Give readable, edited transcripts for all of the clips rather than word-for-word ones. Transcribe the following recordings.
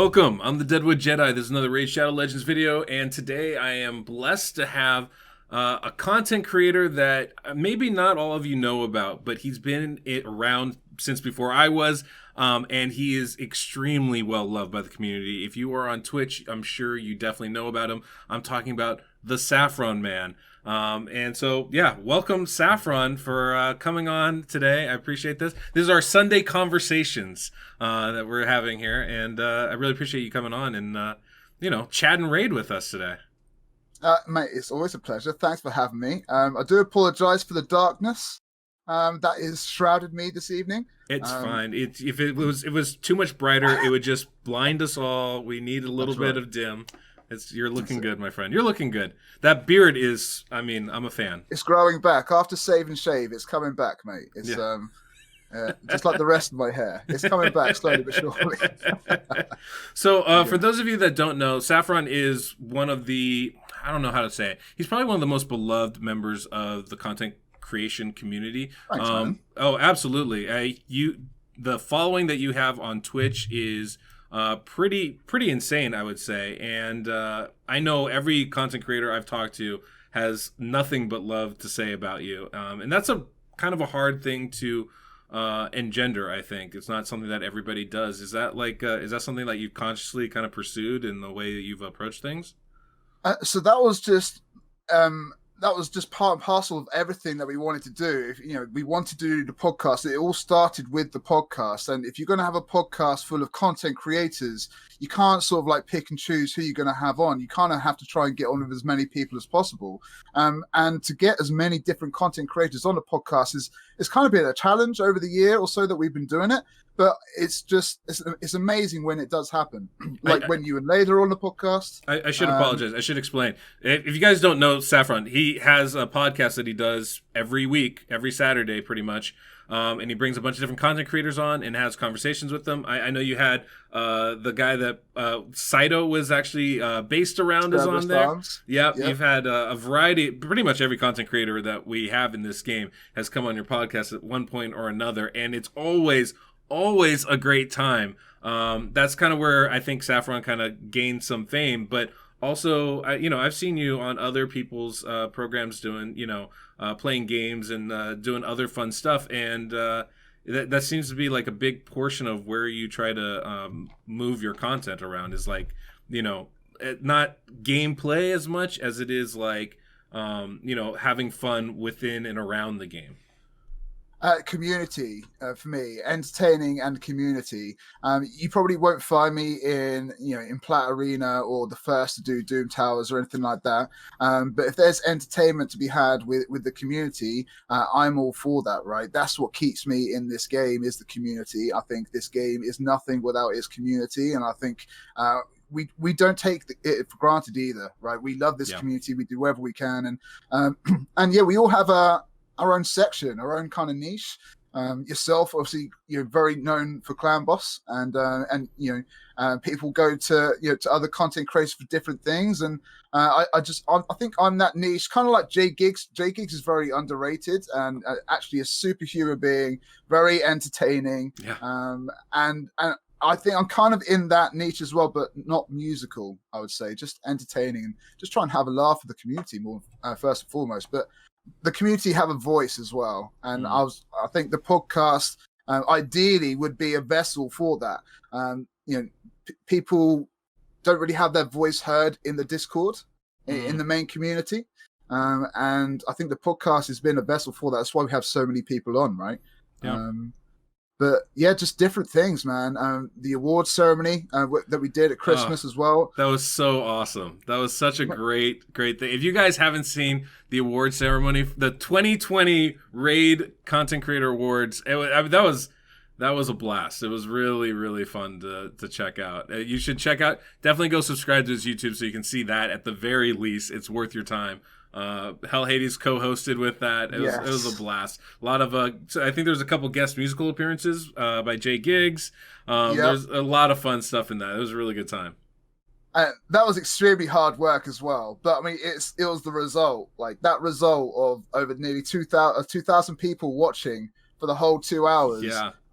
Welcome. I'm the Deadwood Jedi. This is another Raid Shadow Legends video, and today I am blessed to have a content creator that maybe not all of you know about, but he's been around since before I was, and he is extremely well loved by the community. If you are on Twitch, I'm sure you definitely know about him. I'm talking about TheSaffronMan. And so, yeah, welcome Saffron for coming on today. I appreciate this. This is our Sunday conversations that we're having here, and I really appreciate you coming on and chat and raid with us today. Mate, it's always a pleasure. Thanks for having me. I do apologize for the darkness that has shrouded me this evening. It's fine. If it was too much brighter, it would just blind us all. We need a little bit of dim. You're looking good, my friend. You're looking good. That beard is, I'm a fan. It's growing back. After save and shave, it's coming back, mate. It's just like the rest of my hair. It's coming back slowly but surely. So for those of you that don't know, Saffron is one of the, I don't know how to say it. He's probably one of the most beloved members of the content creation community. Thanks, man. Oh, absolutely. The following that you have on Twitch is pretty insane, I would say. And I know every content creator I've talked to has nothing but love to say about you. And that's a kind of a hard thing to engender, I think. It's not something that everybody does. Is that something that you've consciously kind of pursued in the way that you've approached things? So that was just part and parcel of everything that we wanted to do. We wanted to do the podcast. It all started with the podcast. And if you're going to have a podcast full of content creators, you can't sort of like pick and choose who you're going to have on. You kind of have to try and get on with as many people as possible. And to get as many different content creators on the podcast is kind of been a challenge over the year or so that we've been doing it. But it's amazing when it does happen. When you and Layla are on the podcast. I should apologize. I should explain. If you guys don't know Saffron, he has a podcast that he does every week, every Saturday pretty much. And he brings a bunch of different content creators on and has conversations with them. I know you had the guy that Saito was actually based around is on there. Yep. You've had a variety. Pretty much every content creator that we have in this game has come on your podcast at one point or another. And it's always a great time. That's kind of where I think Saffron kind of gained some fame, but also, I've seen you on other people's programs doing, playing games and doing other fun stuff, and that seems to be like a big portion of where you try to move your content around is like, not gameplay as much as it is like, having fun within and around the game. Community for me, entertaining and community. You probably won't find me in Plarium or the first to do Doom Towers or anything like that. But if there's entertainment to be had with the community, I'm all for that. Right, that's what keeps me in this game is the community. I think this game is nothing without its community, and I think we don't take it for granted either. Right, we love this community. We do whatever we can, and we all have our own section, our own kind of niche. Yourself, obviously, you're very known for Clan Boss, and people go to to other content creators for different things, and I think I'm that niche, kind of like Jay Giggs. Jay Giggs is very underrated and actually a superhuman being, very entertaining. And I think I'm kind of in that niche as well, but not musical. I would say just entertaining and just try and have a laugh with the community more first and foremost, but the community have a voice as well, and I think the podcast ideally would be a vessel for that. People don't really have their voice heard in the Discord, in the main community, and I think the podcast has been a vessel for that. That's why we have so many people on, right? But yeah, just different things, man. The award ceremony that we did at Christmas as well. That was so awesome. That was such a great thing. If you guys haven't seen the award ceremony, the 2020 Raid Content Creator Awards, that was a blast. It was really, really fun to check out. You should definitely go subscribe to his YouTube so you can see that at the very least. It's worth your time. Hell Hades co-hosted with that. It was a blast. A lot of I think there's a couple guest musical appearances by Jay Giggs. There's a lot of fun stuff in that. It was a really good time. That was extremely hard work as well. But I mean, it was the result. Like that result of over nearly 2,000 people watching for the whole 2 hours.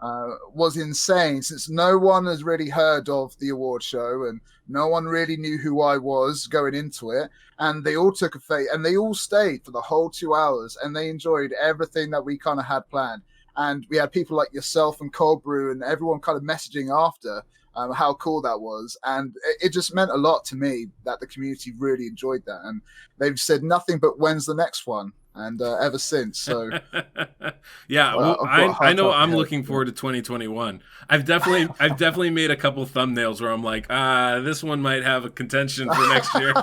was insane, since no one has really heard of the award show and no one really knew who I was going into it. And they all took a fate and they all stayed for the whole 2 hours and they enjoyed everything that we kind of had planned. And we had people like yourself and Cold Brew and everyone kind of messaging after how cool that was. And it just meant a lot to me that the community really enjoyed that. And they've said nothing but when's the next one? And ever since. So yeah, well, I know I'm looking forward to 2021. I've definitely made a couple thumbnails where I'm like, this one might have a contention for next year.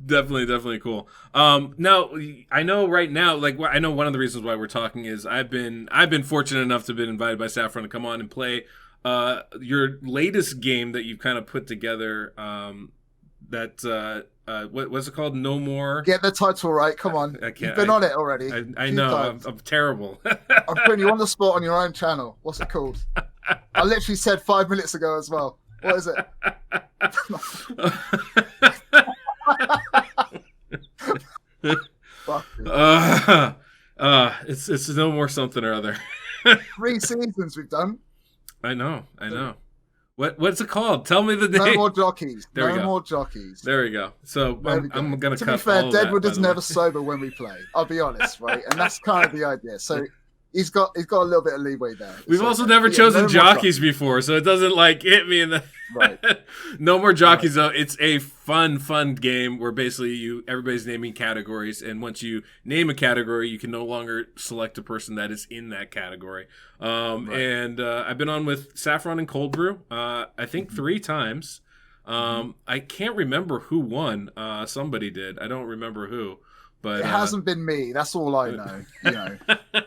Definitely cool. Now I know right now, like I know one of the reasons why we're talking is I've been fortunate enough to have been invited by Saffron to come on and play your latest game that you've kind of put together. What's it called? No More. Get the title right. Come on. You've been on it already. I know. I'm terrible. I'm putting you on the spot on your own channel. What's it called? I literally said 5 minutes ago as well. What is it? It's No More something or other. 3 seasons we've done. I know. What's it called? Tell me the name. No More Jockeys. There we go. More Jockeys. There we go. So I'm gonna to cut. be fair, all Deadwood that, is never sober when we play. I'll be honest, right? And that's kind of the idea. So he's got a little bit of leeway there. We've also never chosen jockeys before, so it doesn't like hit me in the right. No More Jockeys though. It's a fun game where basically everybody's naming categories, and once you name a category, you can no longer select a person that is in that category. Right. And I've been on with Saffron and Cold Brew. I think 3 times. I can't remember who won. Somebody did. I don't remember who. But it hasn't been me. That's all I know. You know,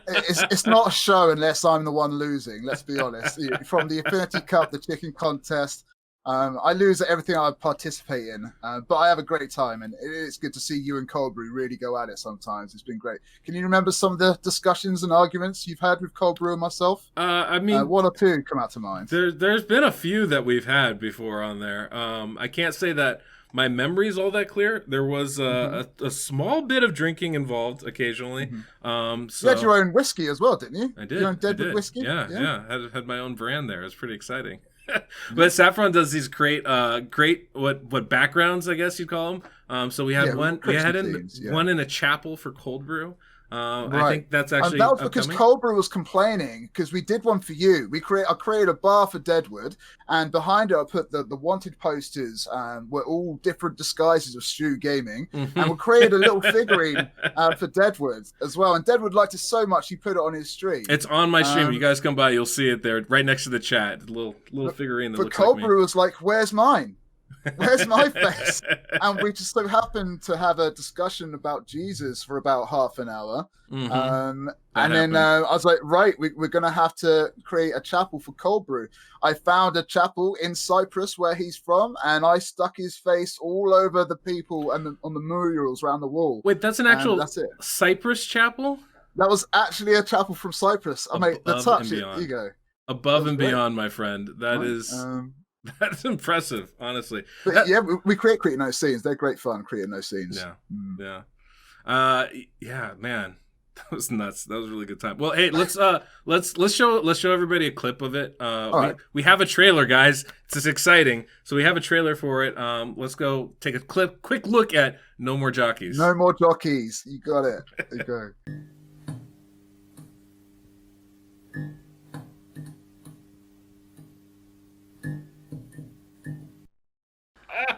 it's not a show unless I'm the one losing. Let's be honest. From the Affinity Cup, the chicken contest, I lose at everything I participate in. But I have a great time, and it's good to see you and Cold Brew really go at it. Sometimes it's been great. Can you remember some of the discussions and arguments you've had with Cold Brew and myself? I mean, 1 or 2 come out to mind. There's been a few that we've had before on there. I can't say that my memory is all that clear. There was a small bit of drinking involved occasionally. So you had your own whiskey as well, didn't you? I did. Your own Deadwood whiskey? Yeah. Had my own brand there. It was pretty exciting. But Saffron does these great what backgrounds, I guess you'd call them. So we had one in a chapel for Cold Brew. I think that's actually that was because Cold Brew was complaining because we did one for you. I created a bar for Deadwood, and behind it I put the wanted posters. Were all different disguises of Stu Gaming, and we created a little figurine for Deadwood as well. And Deadwood liked it so much he put it on his stream. It's on my stream. You guys come by, you'll see it there, right next to the chat. A little figurine that looks like me. But Cold Brew was like, "Where's mine? Where's my face?" And we just so happened to have a discussion about Jesus for about half an hour. Then I was like, right, we're going to have to create a chapel for Cold Brew. I found a chapel in Cyprus where he's from, and I stuck his face all over the people and on the murals around the wall. Wait, that's an actual Cyprus chapel? That was actually a chapel from Cyprus. I mean, the touch, there you go. Above and beyond, my friend. That is... That's impressive, honestly. But we create no scenes. They're great fun creating no scenes. Yeah, man, that was nuts. That was a really good time. Well, hey, let's show everybody a clip of it. We have a trailer, guys. It's just exciting. So we have a trailer for it. Let's go take a quick look at No More Jockeys. No More Jockeys. You got it. There you go.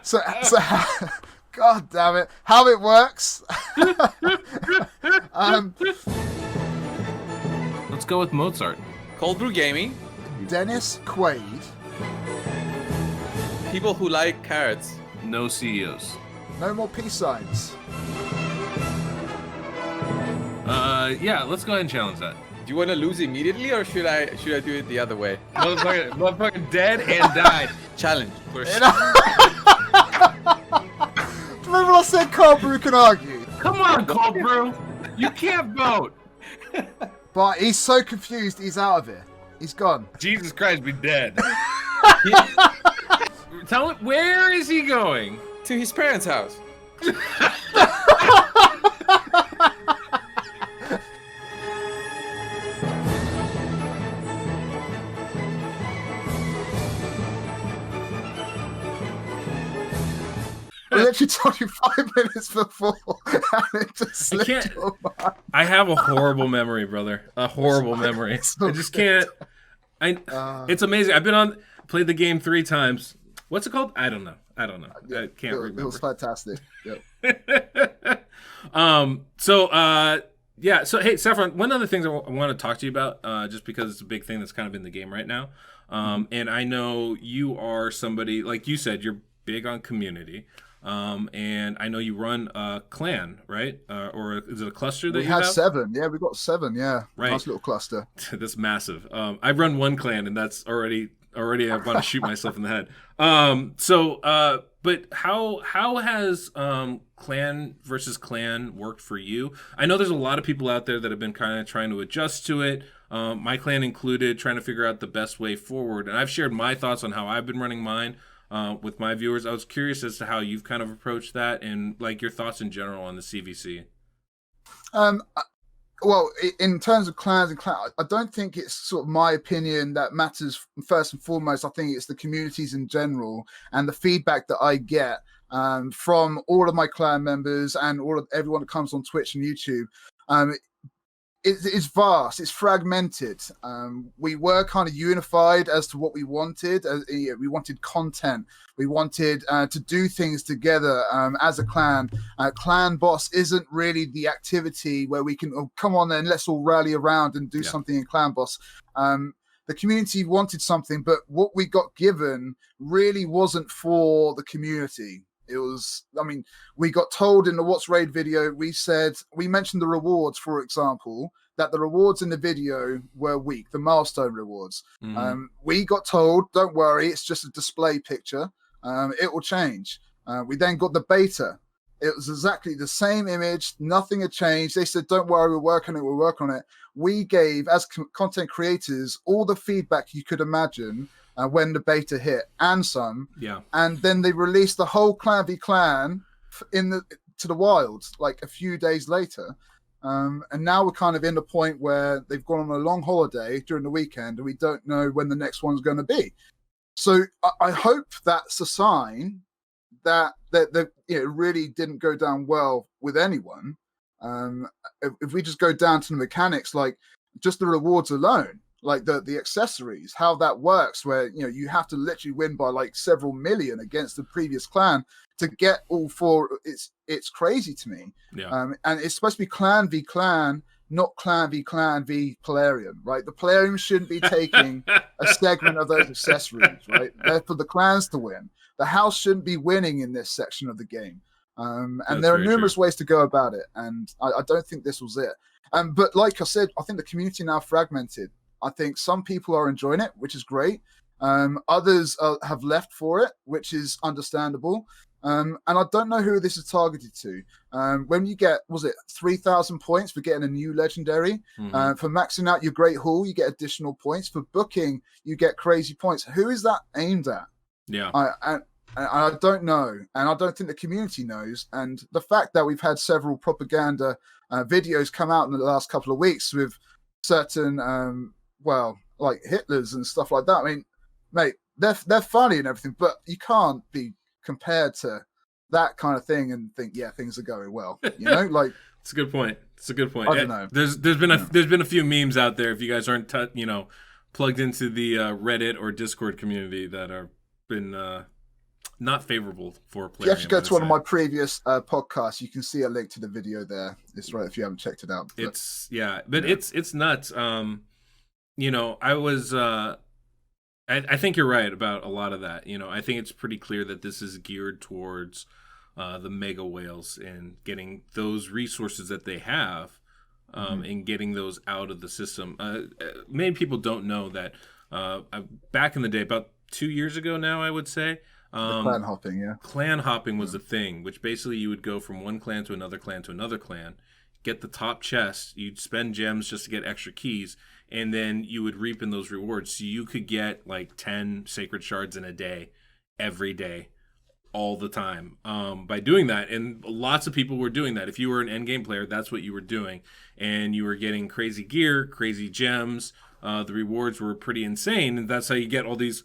So God damn it, how it works. Let's go with Mozart. Cold Brew Gaming. Dennis Quaid. People who like carrots. No CEOs. No more peace signs. Yeah, let's go ahead and challenge that. Do you want to lose immediately, or should I do it the other way? Motherfucker dead and died. Challenge. First. Remember I said Cold Brew can argue? Come on, Cold Brew. You can't vote. But he's so confused, he's out of here. He's gone. Jesus Christ, be dead. Tell him, where is he going? To his parents' house. literally told you 5 minutes before, and it just slipped your mind. I have a horrible memory, brother. A horrible memory. I just can't. It's amazing. Played the game 3 times. What's it called? I don't know. I can't remember. It was fantastic. Yep. Yeah. So hey, Saffron, one of the things I want to talk to you about, just because it's a big thing that's kind of in the game right now. And I know you are somebody, like you said, you're big on community. And I know you run a clan, right? Or is it a cluster that we you have? 7. Yeah, we got 7. Yeah, right. Nice little cluster. That's massive. I run one clan, and that's already I want to shoot myself in the head. But how has clan versus clan worked for you? I know there's a lot of people out there that have been kind of trying to adjust to it. My clan included, trying to figure out the best way forward. And I've shared my thoughts on how I've been running mine with my viewers. I was curious as to how you've kind of approached that and like your thoughts in general on the CVC. Well, in terms of clans and clan, I don't think it's sort of my opinion that matters first and foremost. I think it's the communities in general and the feedback that I get from all of my clan members and everyone that comes on Twitch and YouTube. It's vast, it's fragmented. We were kind of unified as to what we wanted. We wanted content. We wanted to do things together as a clan. Clan boss isn't really the activity where we can come on and let's all rally around and do something in clan boss. The community wanted something, but what we got given really wasn't for the community. It was, we got told in the What's Raid video, we mentioned the rewards, for example, that the rewards in the video were weak, the milestone rewards. Mm-hmm. We got told, don't worry, it's just a display picture. It will change. We then got the beta. It was exactly the same image. Nothing had changed. They said, don't worry, we'll work on it. We gave, as content creators, all the feedback you could imagine when the beta hit and some. Yeah. And then they released the whole Clan v Clan to the wild like a few days later. And now we're kind of in the point where they've gone on a long holiday during the weekend and we don't know when the next one's going to be. So I hope that's a sign that it really didn't go down well with anyone. If we just go down to the mechanics, like just the rewards alone, like the accessories, how that works, where you have to literally win by like several million against the previous clan to get all 4. It's crazy to me. Yeah. And it's supposed to be clan v clan, not clan v Plarium, right? The Plarium shouldn't be taking a segment of those accessories, right? They're for the clans to win. The house shouldn't be winning in this section of the game. And there are numerous ways to go about it, and I don't think this was it. But like I said, I think the community now fragmented. I think some people are enjoying it, which is great. Others have left for it, which is understandable. And I don't know who this is targeted to. When you get, 3,000 points for getting a new legendary? Mm-hmm. For maxing out your Great Hall, you get additional points. For booking, you get crazy points. Who is that aimed at? Yeah. I don't know. And I don't think the community knows. And the fact that we've had several propaganda videos come out in the last couple of weeks with certain, like Hitlers and stuff like that. I mean, mate, they're funny and everything, but you can't be compared to that kind of thing and think, yeah, things are going well. Like it's a good point. I don't know. There's been a few memes out there. If you guys aren't plugged into the Reddit or Discord community that are been not favorable for Plarium. You have to go to one of my previous podcasts. You can see a link to the video there. It's right if you haven't checked it out. But, it's nuts. I think you're right about a lot of that. I think it's pretty clear that this is geared towards the mega whales and getting those resources that they have and getting those out of the system. Many people don't know that back in the day, about 2 years ago now, I would say, clan hopping, yeah. Clan hopping was a thing, which basically you would go from one clan to another clan to another clan, get the top chest, you'd spend gems just to get extra keys, and then you would reap in those rewards. So you could get like 10 sacred shards in a day, every day, all the time, by doing that. And lots of people were doing that. If you were an endgame player, that's what you were doing. And you were getting crazy gear, crazy gems. The rewards were pretty insane. And that's how you get all these,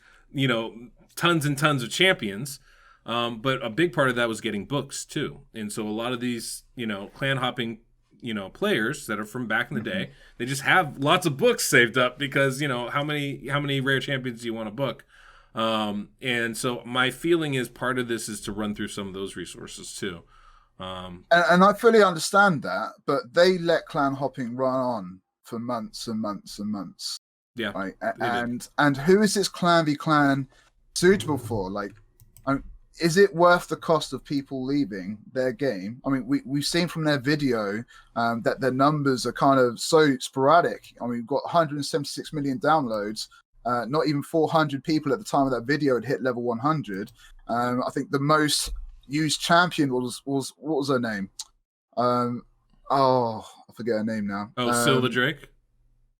tons and tons of champions. But a big part of that was getting books too. And so a lot of these, clan hopping, players that are from back in the day, they just have lots of books saved up because, how many rare champions do you want to book? And so my feeling is part of this is to run through some of those resources too. And I fully understand that, but they let clan hopping run on for months and months and months. Yeah. Right. And who is this clan v clan suitable for? Like, is it worth the cost of people leaving their game? I mean, we've seen from their video that their numbers are kind of so sporadic. I mean, we've got 176 million downloads. Not even 400 people at the time of that video had hit level 100. I think the most used champion was what was her name? I forget her name now. Silver Drake.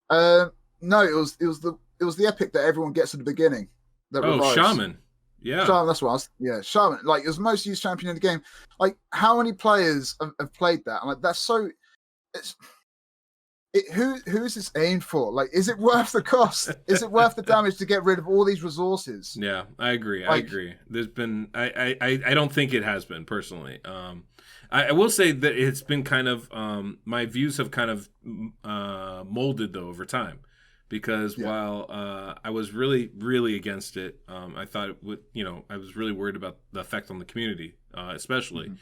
No, it was the epic that everyone gets at the beginning. That revives. Shaman. Yeah, Shaman, that's what I was. Yeah, Shaman. Like, it was the most used champion in the game. Like, how many players have played that? I'm like, that's so. Who is this aimed for? Like, is it worth the cost? Is it worth the damage to get rid of all these resources? Yeah, I agree. I agree. There's been I don't think it has been personally. I will say that it's been kind of my views have kind of molded though over time, because while I was really against it, I thought it would, I was really worried about the effect on the community, especially.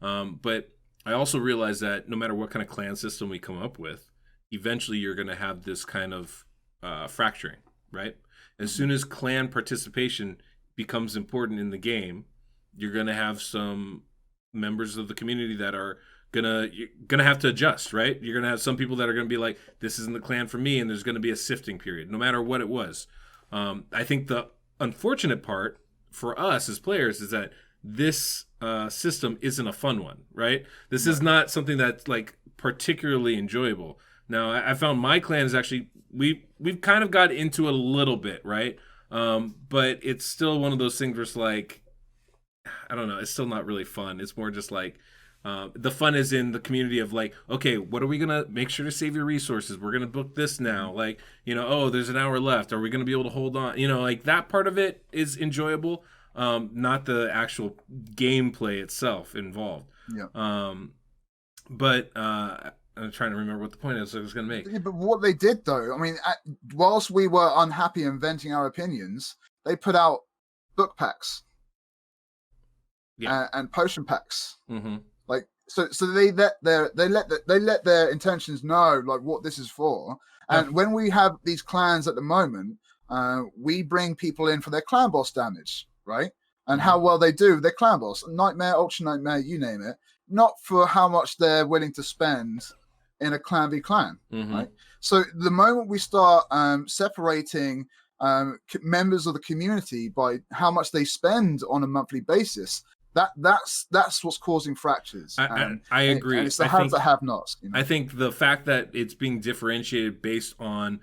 But I also realized that no matter what kind of clan system we come up with, eventually you're going to have this kind of fracturing, right? As soon as clan participation becomes important in the game, you're going to have some members of the community that are you're gonna have to adjust, right? You're gonna have some people that are gonna be like, this isn't the clan for me, and there's gonna be a sifting period, no matter what it was. I think the unfortunate part for us as players is that this system isn't a fun one, right? This is not something that's like particularly enjoyable. Now, I found my clan is actually we've kind of got into it a little bit, right? But it's still one of those things where it's like, I don't know, it's still not really fun. It's more just like the fun is in the community of like, okay, what are we gonna make sure to save your resources? We're gonna book this now. Like, there's an hour left. Are we gonna be able to hold on? Like that part of it is enjoyable, not the actual gameplay itself involved. Yeah. But I'm trying to remember what the point is I was gonna make. Yeah, but what they did though, I mean, whilst we were unhappy and venting our opinions, they put out book packs. And potion packs. Like, so they let their intentions know like what this is for. And when we have these clans at the moment, we bring people in for their clan boss damage, right? And how well they do their clan boss, nightmare, ultra nightmare, you name it. Not for how much they're willing to spend in a clan v clan, right? So the moment we start separating members of the community by how much they spend on a monthly basis, that's what's causing fractures. I agree. And it's the haves that have nots. I think the fact that it's being differentiated based on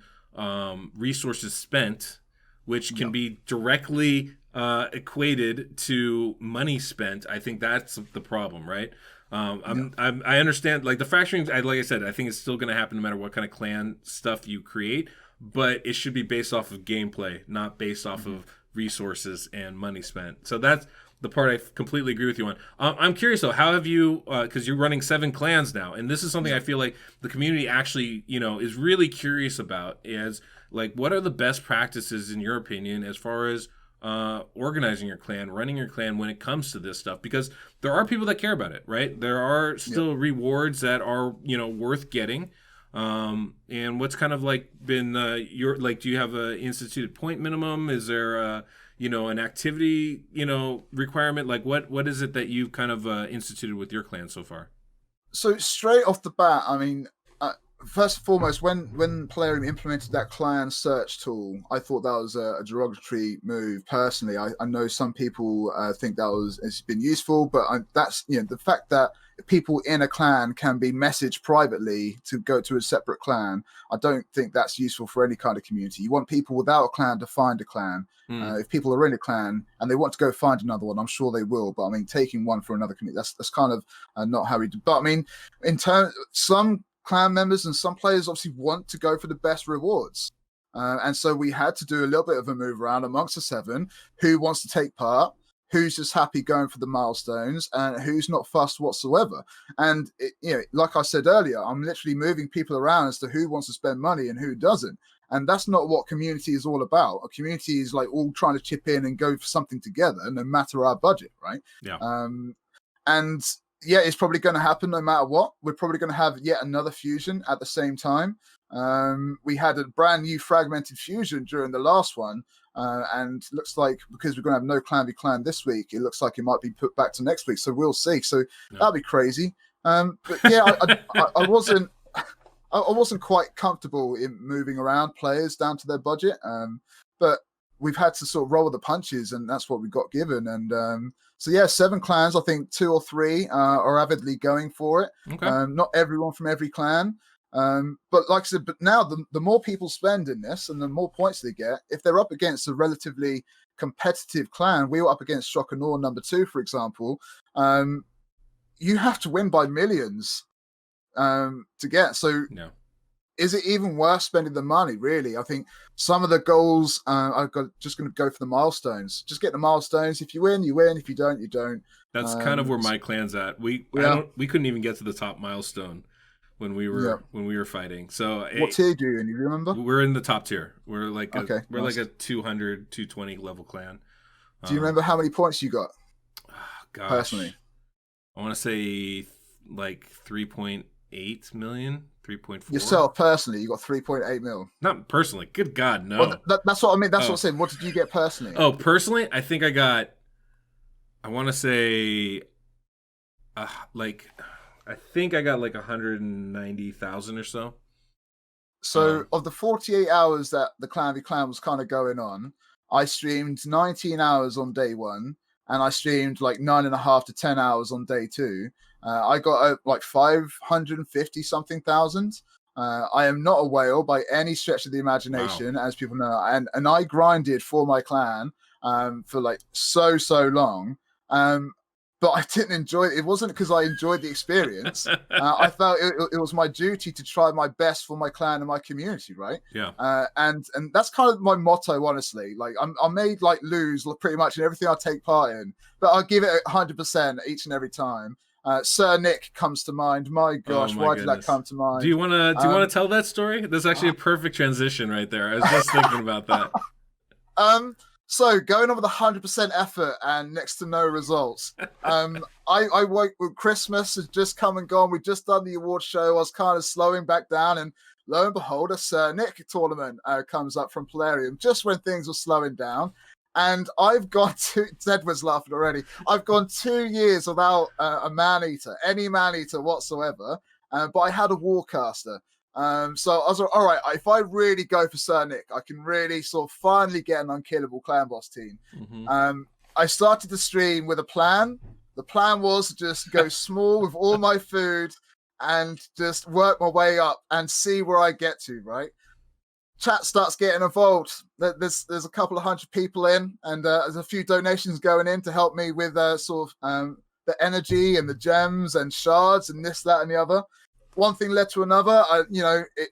resources spent, which can be directly equated to money spent, I think that's the problem, right? I understand, like the fracturing, like I said, I think it's still going to happen no matter what kind of clan stuff you create, but it should be based off of gameplay, not based off of resources and money spent. So that's the part I completely agree with you on. I'm curious though, how have you, because you're running 7 clans now, and this is something I feel like the community actually, is really curious about, is like, what are the best practices in your opinion as far as organizing your clan, running your clan when it comes to this stuff? Because there are people that care about it, right? There are still rewards that are, worth getting. And what's kind of like been your, like, do you have a instituted point minimum? Is there an activity, requirement? Like what is it that you've kind of instituted with your clan so far? So straight off the bat, I mean, first and foremost, when Plarium implemented that clan search tool, I thought that was a derogatory move. Personally, I know some people think it's been useful, but that's the fact that people in a clan can be messaged privately to go to a separate clan. I don't think that's useful for any kind of community. You want people without a clan to find a clan. If people are in a clan and they want to go find another one, I'm sure they will. But I mean, taking one for another community, that's kind of not how we do. But I mean, in terms, some clan members and some players obviously want to go for the best rewards. And so we had to do a little bit of a move around amongst the 7 who wants to take part. who's just happy going for the milestones, and who's not fussed whatsoever. And like I said earlier, I'm literally moving people around as to who wants to spend money and who doesn't. And that's not what community is all about. A community is like all trying to chip in and go for something together, no matter our budget, right? Yeah. And yeah, it's probably going to happen no matter what. We're probably going to have yet another fusion at the same time. We had a brand new fragmented fusion during the last one, and looks like because we're going to have no clan v clan this week, it looks like it might be put back to next week. So we'll see. So that'll be crazy. But yeah, I wasn't quite comfortable in moving around players down to their budget, but we've had to sort of roll the punches, and that's what we got given. And so yeah, 7 clans. I think 2 or 3 are avidly going for it. Okay. Not everyone from every clan. But like I said, but now the more people spend in this and the more points they get, if they're up against a relatively competitive clan, we were up against Shock and Awe number 2, for example, you have to win by millions to get. So is it even worth spending the money, really? I think some of the goals, just going to go for the milestones. Just get the milestones. If you win, you win. If you don't, you don't. That's kind of where my clan's at. We couldn't even get to the top milestone when we were fighting. So what tier do you in? You remember? We're in the top tier. We're like nice. Like a 200, 220 level clan. Do you remember how many points you got? Gosh, personally, I want to say like 3.8 million, 3.4. Yourself personally, you got 3.8 mil. Not personally. Good God, no. Well, that's what I mean. That's what I'm saying. What did you get personally? Oh, personally, I think I got. I want to say, I think I got like 190,000 or so. So of the 48 hours that the Clan v Clan was kind of going on, I streamed 19 hours on day 1, and I streamed like 9.5 to 10 hours on day 2. I got like 550 something thousand. I am not a whale by any stretch of the imagination, as people know, and I grinded for my clan for like so long. But I didn't enjoy it. It wasn't because I enjoyed the experience. I felt it was my duty to try my best for my clan and my community, right? Yeah. And that's kind of my motto, honestly. Like I made like lose pretty much in everything I take part in, but I'll give it 100% each and every time. Sir Nick comes to mind. My gosh, why did that come to mind? Do you want to tell that story? That's actually a perfect transition right there. I was just thinking about that. So going on with 100% effort and next to no results. I woke with Christmas has just come and gone. We've just done the award show. I was kind of slowing back down, and lo and behold, a Sir Nick tournament comes up from Plarium just when things were slowing down. And I've got Edward's laughing already. I've gone 2 years without a man-eater, any man-eater whatsoever. But I had a warcaster. So I was like, all right, if I really go for Sir Nick, I can really sort of finally get an unkillable clan boss team. Mm-hmm. I started the stream with a plan. The plan was to just go small with all my food and just work my way up and see where I get to, right? Chat starts getting involved. There's a couple of 100 people in, and there's a few donations going in to help me with the energy and the gems and shards and this, that, and the other. One thing led to another.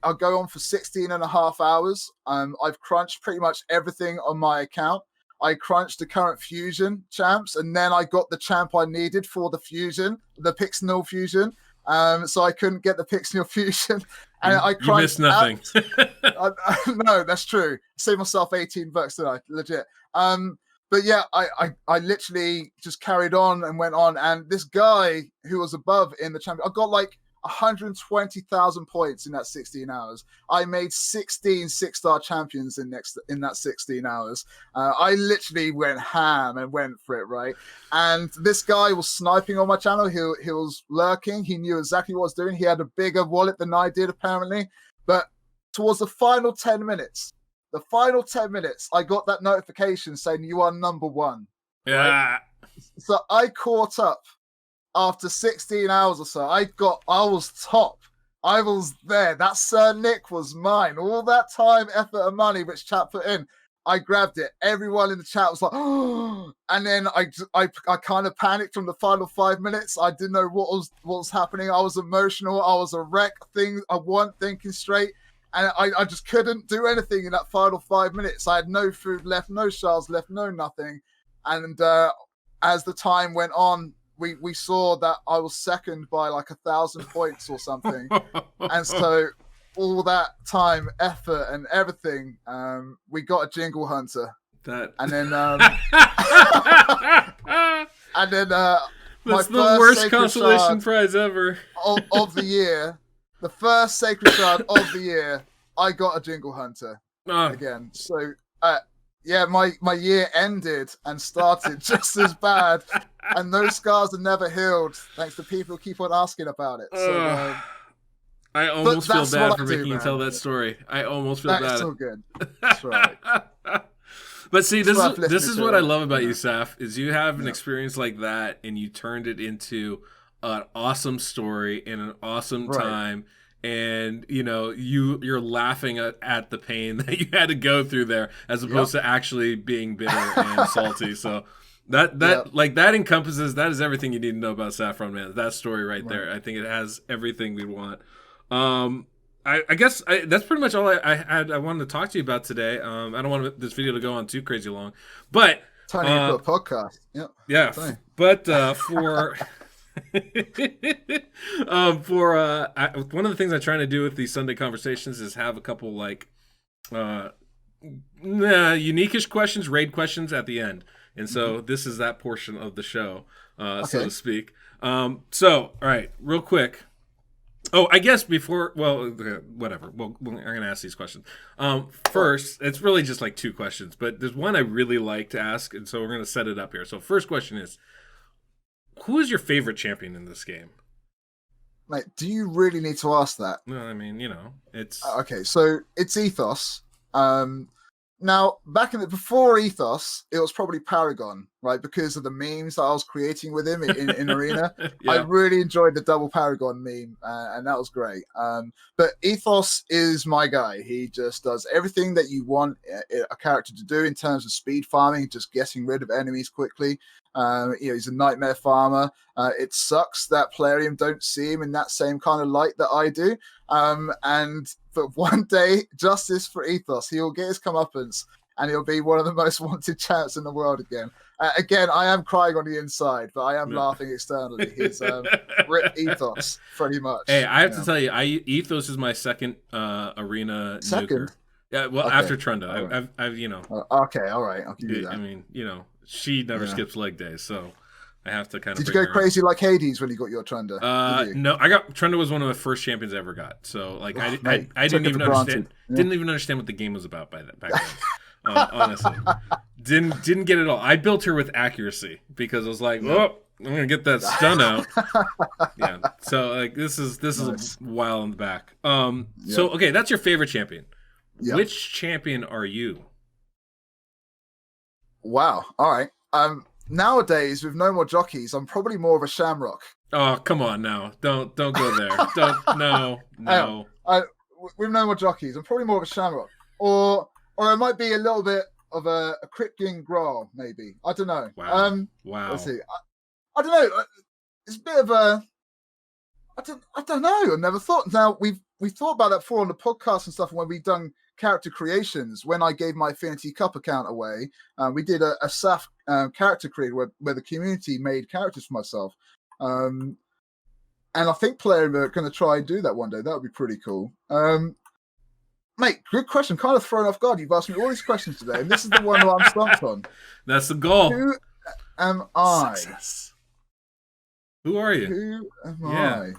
I'll go on for 16.5 hours. I've crunched pretty much everything on my account. I crunched the current fusion champs, and then I got the champ I needed for the fusion, the Pixnil fusion. So I couldn't get the Pixnil fusion, and I crunched. You missed nothing. No, that's true. Saved myself $18 tonight, legit. But yeah, I literally just carried on and went on, and this guy who was above in the champion, I got like 120,000 points in that 16 hours. I made 16 6-star champions in that 16 hours. I literally went ham and went for it, right? And this guy was sniping on my channel. He was lurking. He knew exactly what I was doing. He had a bigger wallet than I did, apparently. But towards the final 10 minutes, I got that notification saying you are number 1. Yeah. Right? So I caught up. After 16 hours or so, I was top. I was there. That Sir Nick was mine. All that time, effort, and money which chat put in, I grabbed it. Everyone in the chat was like, oh, and then I kind of panicked from the final 5 minutes. I didn't know what was happening. I was emotional. I was a wreck. I wasn't thinking straight. And I just couldn't do anything in that final 5 minutes. I had no food left, no shards left, no nothing. And as the time went on, we saw that I was second by like 1,000 points or something, and so all that time, effort, and everything, we got a Jingle Hunter, and then and then that's the worst consolation prize ever of the year. The first Sacred Shard of the year, I got a Jingle Hunter again. So, yeah, my year ended and started just as bad, and those scars are never healed thanks to people who keep on asking about it. So, I almost feel bad for making you tell that story. I almost feel bad. That's so good. That's right. But see, this is what I love about you, Saf, is you have an experience like that, and you turned it into an awesome story in an awesome time. And you're laughing at the pain that you had to go through there, as opposed to actually being bitter and salty. So that encompasses, that is everything you need to know about SaffronMan. That story right there. I think it has everything we'd want. I guess that's pretty much all I wanted to talk to you about today. I don't want this video to go on too crazy long, but tiny podcast. Yeah. But for one of the things I'm trying to do with these Sunday conversations is have a couple like unique-ish questions, raid questions at the end, and so this is that portion of the show, so to speak. So all right, real quick. Oh, I guess before, whatever. Well, I'm going to ask these questions. First, it's really just like two questions, but there's one I really like to ask, and so we're going to set it up here. So first question is, who is your favorite champion in this game? Mate, do you really need to ask that? No, I mean, it's... Okay, so it's Ethos. Now, before Ethos, it was probably Paragon, right? Because of the memes that I was creating with him in Arena. I really enjoyed the double Paragon meme, and that was great. But Ethos is my guy. He just does everything that you want a character to do in terms of speed farming, just getting rid of enemies quickly. He's a nightmare farmer. It sucks that Plarium don't see him in that same kind of light that I do. But one day, justice for Ethos. He will get his comeuppance, and he'll be one of the most wanted champs in the world again. Again, I am crying on the inside, but I am laughing externally. He's rip Ethos, pretty much. Hey, I have to tell you, Ethos is my second arena nuker. Yeah, well, after Trunda. Right. I've okay, all right, I'll give you that. I mean, she never skips leg days, so I have to kind of. Did you go crazy like Hades when you got your Trunda? No, Trunda was one of the first champions I ever got. So like, I didn't even understand. Didn't even understand what the game was about back then. Honestly, didn't get it all. I built her with accuracy because I was like, oh, I'm gonna get that stun out. Yeah. So like, this is nice. A while in the back. So okay, that's your favorite champion. Yep. Which champion are you? Wow. All right. Nowadays, with no more jockeys, I'm probably more of a Shamrock. Oh, come on now. Don't go there. No. With no more jockeys, I'm probably more of a Shamrock. Or it might be a little bit of a Crypting Grawl, maybe. I don't know. Wow. Let's see. I don't know. It's a bit of a... I don't know. I never thought. Now, we've thought about that before on the podcast and stuff when we've done character creations. When I gave my Affinity Cup account away, we did a SAF character create where the community made characters for myself. And I think Plarium are going to try and do that one day. That would be pretty cool. Mate, good question. Kind of thrown off guard. You've asked me all these questions today, and this is the one that I'm stumped on. That's the goal. Who am I? Success. Who are you? Who am I?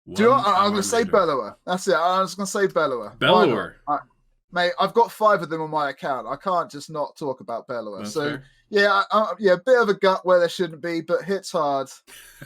I'm going to say Bellower. That's it. I was going to say Bellower. Bellower. Mate, I've got 5 of them on my account. I can't just not talk about Bellower. That's so, fair. yeah, a bit of a gut where there shouldn't be, but hits hard.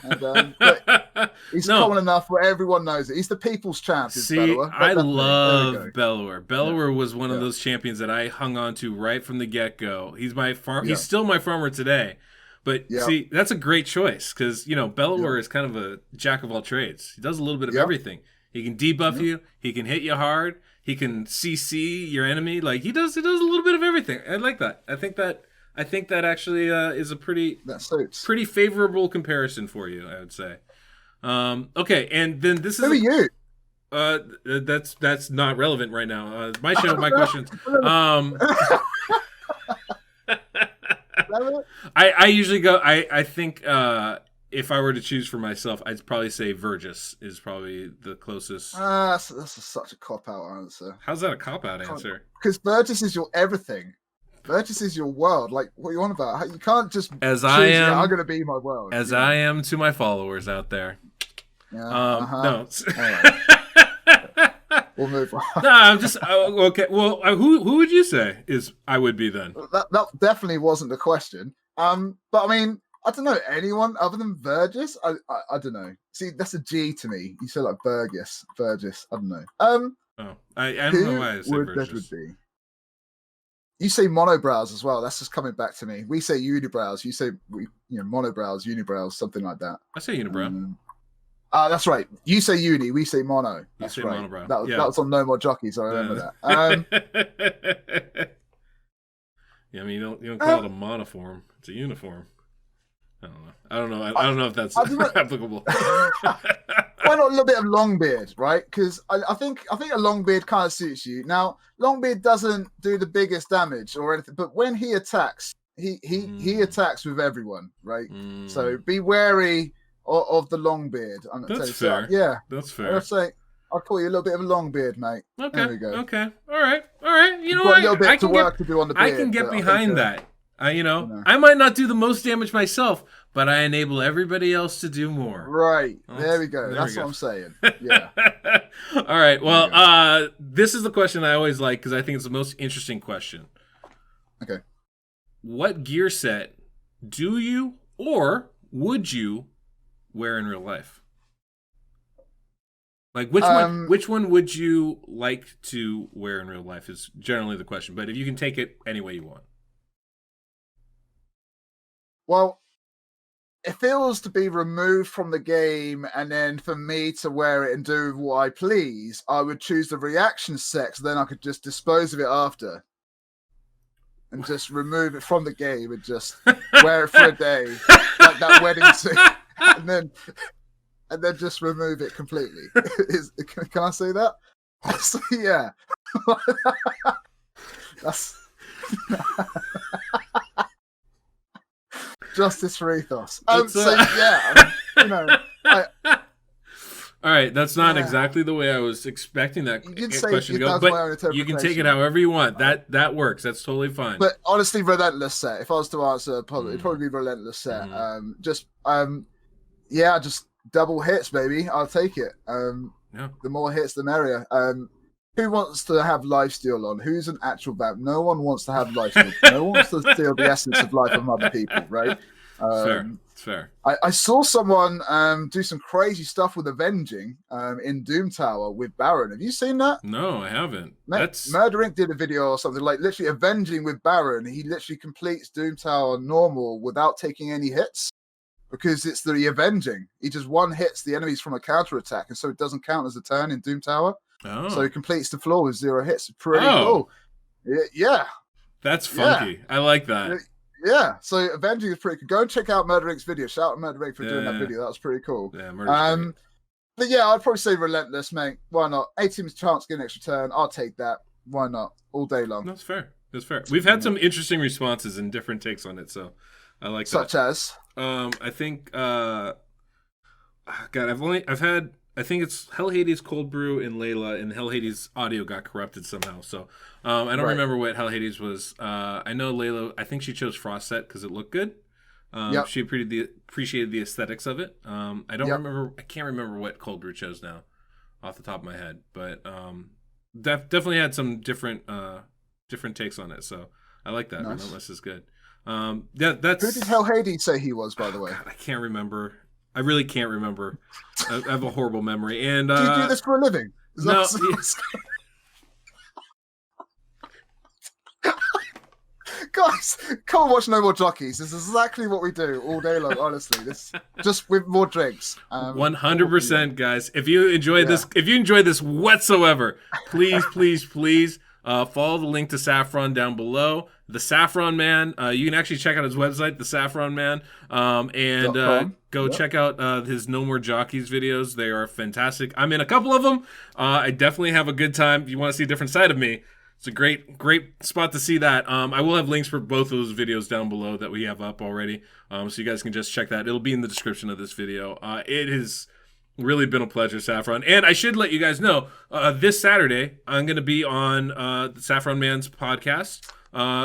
And, but he's common enough where everyone knows it. He's the people's champ. Bellower. I love Bellower. Bellower was one of those champions that I hung on to right from the get-go. He's my He's still my farmer today. But see, that's a great choice because, Bellower is kind of a jack of all trades. He does a little bit of everything. He can debuff you. He can hit you hard. He can CC your enemy. Like he does a little bit of everything. I like that. I think that actually is a pretty favorable comparison for you, I would say. Okay, and then this is... Who are you? That's not relevant right now. My show, my questions. I usually go. I think if I were to choose for myself, I'd probably say Vergis is probably the closest. That's such a cop-out answer. How's that a cop-out answer? Because Vergis is your everything. Vergis is your world. Like, what are you on about? You can't just as choose, I am. I'm going to be my world. As I am to my followers out there. Yeah, No. We'll move on. No, I'm just okay. Well, who would you say is I would be then? That definitely wasn't the question. But I mean, I don't know anyone other than Vergis. I don't know. See, that's a G to me. You say like Vergis. I don't know. I don't know why I said Vergis. That would be. You say monobrows as well. That's just coming back to me. We say unibrows. You say monobrows, unibrows, something like that. I say unibrow. That's right. You say uni, we say mono. That's say right. Monobrow. That was on No More Jockeys. I remember that. Yeah, I mean you don't call it a monoform. It's a uniform. I don't know. I don't know if that's applicable. Why not a little bit of long beard, right? Because I think a long beard kind of suits you. Now, long beard doesn't do the biggest damage or anything, but when he attacks, he attacks with everyone, right? So be wary of the long beard. That's fair. So, yeah, that's fair. I'll call you a little bit of a long beard, mate. Okay. There we go. Okay. All right. You know got what? a little bit of work to do on the beard. I can get behind that. I might not do the most damage myself, but I enable everybody else to do more. Right. There we go. That's what I'm saying. Yeah. All right. Well, this is the question I always like because I think it's the most interesting question. Okay. What gear set do you or would you wear in real life? Like which one would you like to wear in real life is generally the question. But if you can take it any way you want. Well, if it was to be removed from the game and then for me to wear it and do what I please, I would choose the reaction set, so then I could just dispose of it after. And just remove it from the game and just wear it for a day, like that wedding suit, and then just remove it completely. Can I say that? So, yeah. That's justice for ethos. All right, that's not exactly the way I was expecting that question to go, but you can take it however you want. That works. That's totally fine. But honestly, relentless set. If I was to answer, it'd probably be relentless set. Just double hits, baby. I'll take it. The more hits, the merrier. Who wants to have lifesteal on? Who's an actual vamp? No one wants to have lifesteal. No one wants to steal the essence of life from other people, right? Fair. I saw someone do some crazy stuff with avenging in Doom Tower with Baron. Have you seen that? No, I haven't. Murder Inc. did a video or something like literally avenging with Baron. He literally completes Doom Tower normal without taking any hits because it's the avenging. He just one hits the enemies from a counter attack, and so it doesn't count as a turn in Doom Tower. Oh. So he completes the floor with 0 hits. Pretty cool. Yeah. That's funky. I like that. Yeah, so avenging is pretty cool. Go and check out Murder Inc.'s video. Shout out Murder Inc. for doing that video. That was pretty cool. Yeah, Murder's but yeah, I'd probably say relentless, mate. Why not? 18's chance to get an extra turn. I'll take that. Why not? All day long. That's fair. We've had some interesting responses and different takes on it, so I like that. Such as? I think I think it's Hell Hades Cold Brew and Layla, and Hell Hades audio got corrupted somehow. So I don't remember what Hell Hades was. I know Layla, I think she chose Frost Set because it looked good. She appreciated the aesthetics of it. I can't remember what Cold Brew chose now off the top of my head, but definitely had some different takes on it. So I like that. Nice. Relentless is good. Who did Hell Hades say he was, by the way? God, I can't remember. I really can't remember. I have a horrible memory. And do you do this for a living? No. Guys, come and watch No More Jockeys. This is exactly what we do all day long, honestly. This just with more drinks. 100%, guys. If you enjoy this whatsoever, please follow the link to Saffron down below. The Saffron Man. You can actually check out his website, TheSaffronMan, and go check out his No More Jockeys videos. They are fantastic. I'm in a couple of them. I definitely have a good time. If you want to see a different side of me, it's a great spot to see that. I will have links for both of those videos down below that we have up already, so you guys can just check that. It'll be in the description of this video. It has really been a pleasure, Saffron. And I should let you guys know, this Saturday, I'm going to be on the Saffron Man's podcast.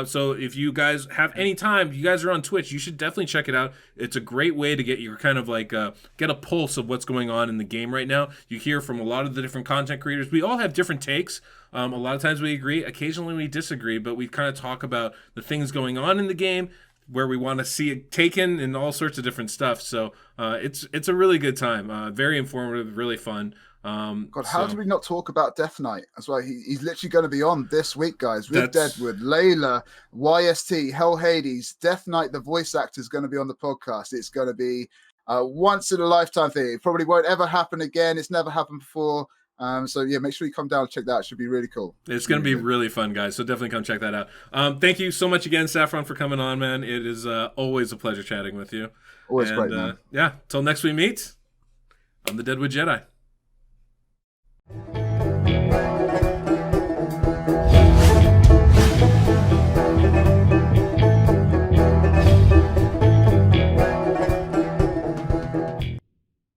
So if you guys have any time, you guys are on Twitch, you should definitely check it out. It's a great way to get your kind of like get a pulse of what's going on in the game right now. You hear from a lot of the different content creators. We all have different takes. A lot of times we agree, occasionally we disagree, but we kind of talk about the things going on in the game, where we want to see it taken, and all sorts of different stuff. So it's a really good time. Very informative, really fun. God, how did we not talk about Death Knight as well? He's literally going to be on this week, guys, with Deadwood, Layla, YST, Hell Hades, Death Knight, the voice actor, is going to be on the podcast. It's going to be a once-in-a-lifetime thing. It probably won't ever happen again. It's never happened before. So yeah, make sure you come down and check that out. It should be really cool. It's going to be really fun, guys. So definitely come check that out. Thank you so much again, Saffron, for coming on, man. It is always a pleasure chatting with you. Always great, man. Yeah, till next we meet, I'm the Deadwood Jedi.